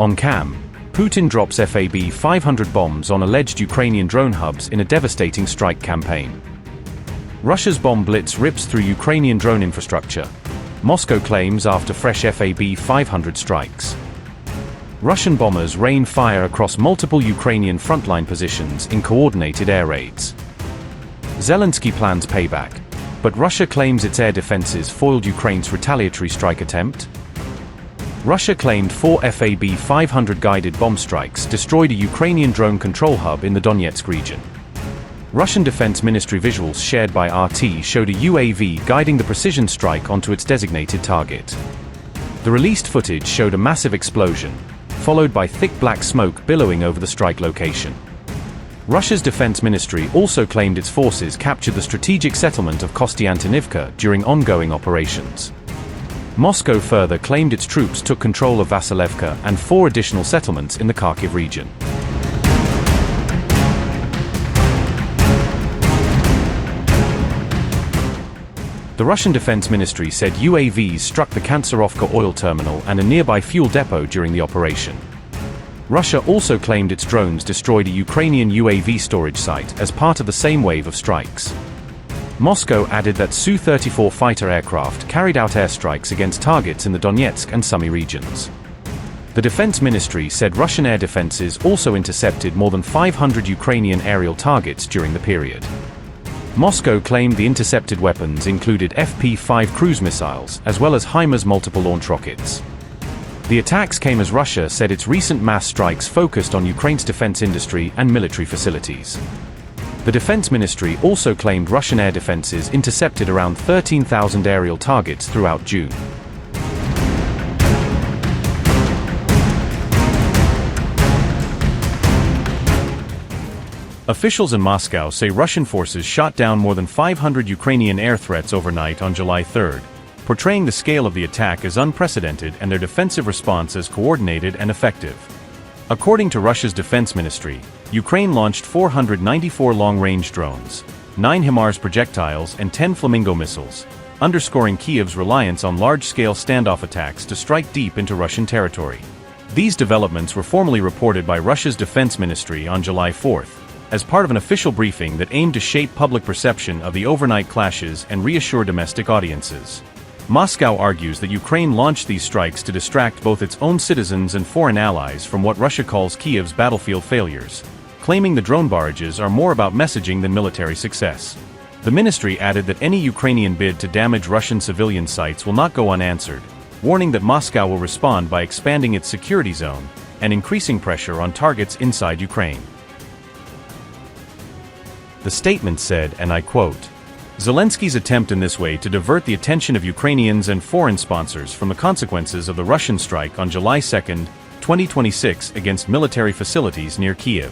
On cam, Putin drops FAB-500 bombs on alleged Ukrainian drone hubs in a devastating strike campaign. Russia's bomb blitz rips through Ukrainian drone infrastructure. Moscow claims after fresh FAB-500 strikes. Russian bombers rain fire across multiple Ukrainian frontline positions in coordinated air raids. Zelensky plans payback, but Russia claims its air defenses foiled Ukraine's retaliatory strike attempt. Russia claimed 4 FAB-500 guided bomb strikes destroyed a Ukrainian drone control hub in the Donetsk region. Russian Defense Ministry visuals shared by RT showed a UAV guiding the precision strike onto its designated target. The released footage showed a massive explosion, followed by thick black smoke billowing over the strike location. Russia's Defense Ministry also claimed its forces captured the strategic settlement of Kostiantynivka during ongoing operations. Moscow further claimed its troops took control of Vasilevka and 4 additional settlements in the Kharkiv region. The Russian Defense Ministry said UAVs struck the Kantsarovka oil terminal and a nearby fuel depot during the operation. Russia also claimed its drones destroyed a Ukrainian UAV storage site as part of the same wave of strikes. Moscow added that Su-34 fighter aircraft carried out airstrikes against targets in the Donetsk and Sumy regions. The Defense Ministry said Russian air defenses also intercepted more than 500 Ukrainian aerial targets during the period. Moscow claimed the intercepted weapons included FP-5 cruise missiles as well as HIMARS multiple launch rockets. The attacks came as Russia said its recent mass strikes focused on Ukraine's defense industry and military facilities. The Defense Ministry also claimed Russian air defenses intercepted around 13,000 aerial targets throughout June. Officials in Moscow say Russian forces shot down more than 500 Ukrainian air threats overnight on July 3, portraying the scale of the attack as unprecedented and their defensive response as coordinated and effective. According to Russia's Defense Ministry, Ukraine launched 494 long-range drones, 9 HIMARS projectiles and 10 Flamingo missiles, underscoring Kyiv's reliance on large-scale standoff attacks to strike deep into Russian territory. These developments were formally reported by Russia's Defense Ministry on July 4, as part of an official briefing that aimed to shape public perception of the overnight clashes and reassure domestic audiences. Moscow argues that Ukraine launched these strikes to distract both its own citizens and foreign allies from what Russia calls Kyiv's battlefield failures, claiming the drone barrages are more about messaging than military success. The ministry added that any Ukrainian bid to damage Russian civilian sites will not go unanswered, warning that Moscow will respond by expanding its security zone and increasing pressure on targets inside Ukraine. The statement said, and I quote, "Zelensky's attempt in this way to divert the attention of Ukrainians and foreign sponsors from the consequences of the Russian strike on July 2, 2026 against military facilities near Kyiv.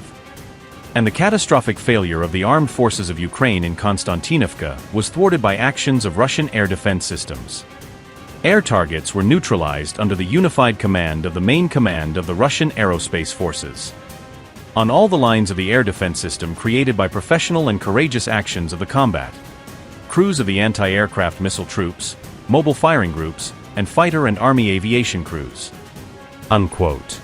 And the catastrophic failure of the armed forces of Ukraine in Konstantinivka was thwarted by actions of Russian air defense systems. Air targets were neutralized under the unified command of the main command of the Russian aerospace forces. On all the lines of the air defense system created by professional and courageous actions of the combat, crews of the anti-aircraft missile troops, mobile firing groups, and fighter and army aviation crews." Unquote.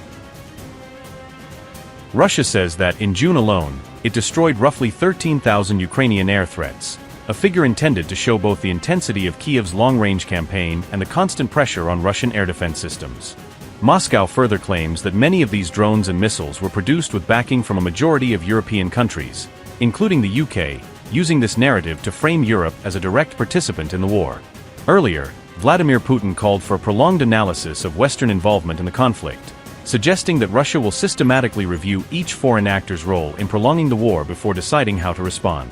Russia says that, in June alone, it destroyed roughly 13,000 Ukrainian air threats, a figure intended to show both the intensity of Kyiv's long-range campaign and the constant pressure on Russian air defense systems. Moscow further claims that many of these drones and missiles were produced with backing from a majority of European countries, including the UK, using this narrative to frame Europe as a direct participant in the war. Earlier, Vladimir Putin called for a prolonged analysis of Western involvement in the conflict, suggesting that Russia will systematically review each foreign actor's role in prolonging the war before deciding how to respond.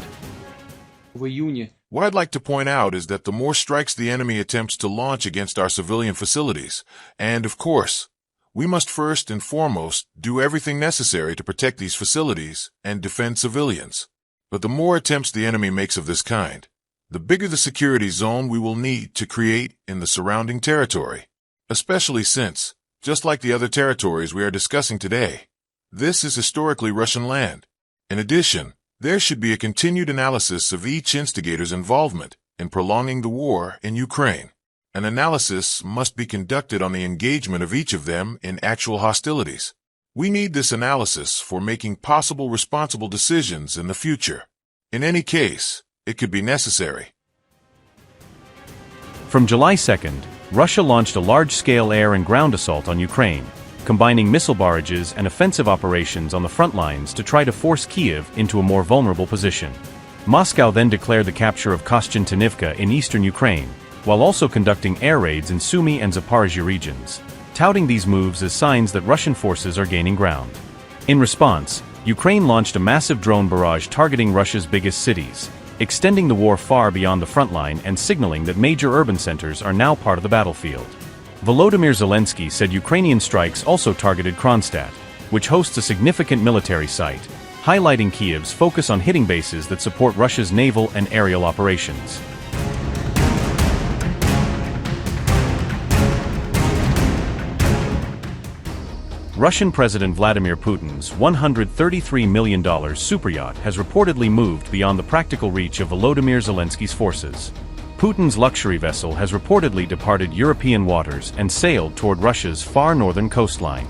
What I'd like to point out is that the more strikes the enemy attempts to launch against our civilian facilities, and of course, we must first and foremost do everything necessary to protect these facilities and defend civilians. But the more attempts the enemy makes of this kind, the bigger the security zone we will need to create in the surrounding territory, especially since, just like the other territories we are discussing today, this is historically Russian land. In addition, there should be a continued analysis of each instigator's involvement in prolonging the war in Ukraine. An analysis must be conducted on the engagement of each of them in actual hostilities. We need this analysis for making possible responsible decisions in the future. In any case, it could be necessary. From July 2nd, Russia launched a large-scale air and ground assault on Ukraine, combining missile barrages and offensive operations on the front lines to try to force Kyiv into a more vulnerable position. Moscow then declared the capture of Kostyantynivka in eastern Ukraine, while also conducting air raids in Sumy and Zaporizhzhia regions, touting these moves as signs that Russian forces are gaining ground. In response, Ukraine launched a massive drone barrage targeting Russia's biggest cities, extending the war far beyond the front line and signaling that major urban centers are now part of the battlefield. Volodymyr Zelensky said Ukrainian strikes also targeted Kronstadt, which hosts a significant military site, highlighting Kyiv's focus on hitting bases that support Russia's naval and aerial operations. Russian President Vladimir Putin's $133 million superyacht has reportedly moved beyond the practical reach of Volodymyr Zelensky's forces. Putin's luxury vessel has reportedly departed European waters and sailed toward Russia's far northern coastline.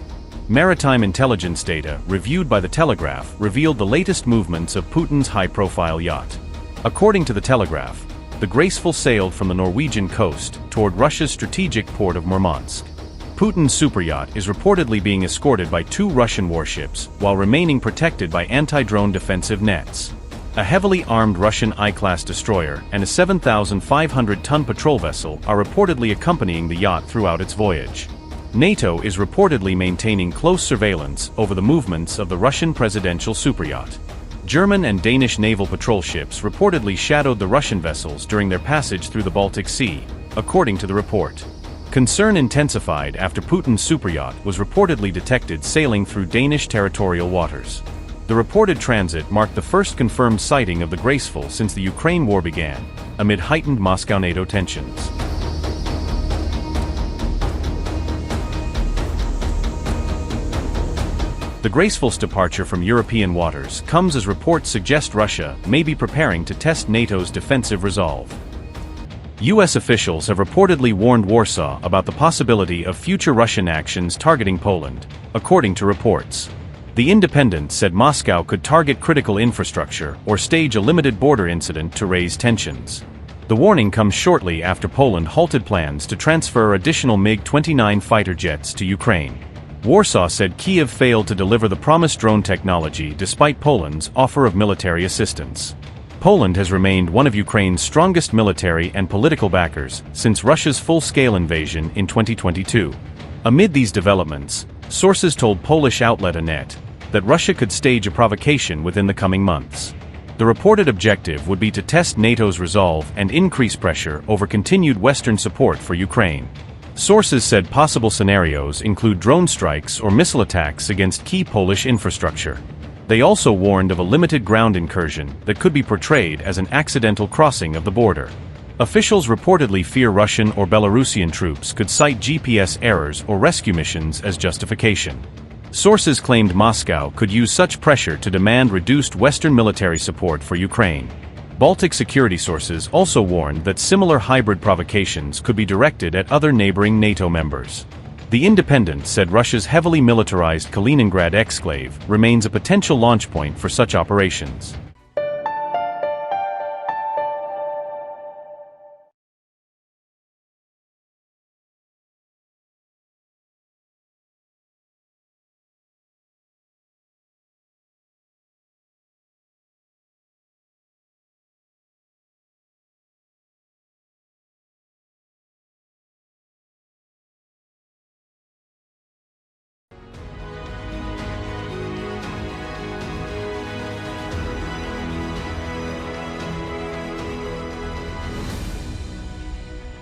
Maritime intelligence data, reviewed by The Telegraph, revealed the latest movements of Putin's high-profile yacht. According to The Telegraph, the Graceful sailed from the Norwegian coast toward Russia's strategic port of Murmansk. Putin's superyacht is reportedly being escorted by 2 Russian warships while remaining protected by anti-drone defensive nets. A heavily armed Russian I-class destroyer and a 7,500-ton patrol vessel are reportedly accompanying the yacht throughout its voyage. NATO is reportedly maintaining close surveillance over the movements of the Russian presidential superyacht. German and Danish naval patrol ships reportedly shadowed the Russian vessels during their passage through the Baltic Sea, according to the report. Concern intensified after Putin's superyacht was reportedly detected sailing through Danish territorial waters. The reported transit marked the first confirmed sighting of the Graceful since the Ukraine war began, amid heightened Moscow-NATO tensions. The Graceful's departure from European waters comes as reports suggest Russia may be preparing to test NATO's defensive resolve. U.S. officials have reportedly warned Warsaw about the possibility of future Russian actions targeting Poland, according to reports. The Independent said Moscow could target critical infrastructure or stage a limited border incident to raise tensions. The warning comes shortly after Poland halted plans to transfer additional MiG-29 fighter jets to Ukraine. Warsaw said Kyiv failed to deliver the promised drone technology despite Poland's offer of military assistance. Poland has remained one of Ukraine's strongest military and political backers since Russia's full-scale invasion in 2022. Amid these developments, sources told Polish outlet Anet that Russia could stage a provocation within the coming months. The reported objective would be to test NATO's resolve and increase pressure over continued Western support for Ukraine. Sources said possible scenarios include drone strikes or missile attacks against key Polish infrastructure. They also warned of a limited ground incursion that could be portrayed as an accidental crossing of the border. Officials reportedly fear Russian or Belarusian troops could cite GPS errors or rescue missions as justification. Sources claimed Moscow could use such pressure to demand reduced Western military support for Ukraine. Baltic security sources also warned that similar hybrid provocations could be directed at other neighboring NATO members. The Independent said Russia's heavily militarized Kaliningrad exclave remains a potential launch point for such operations.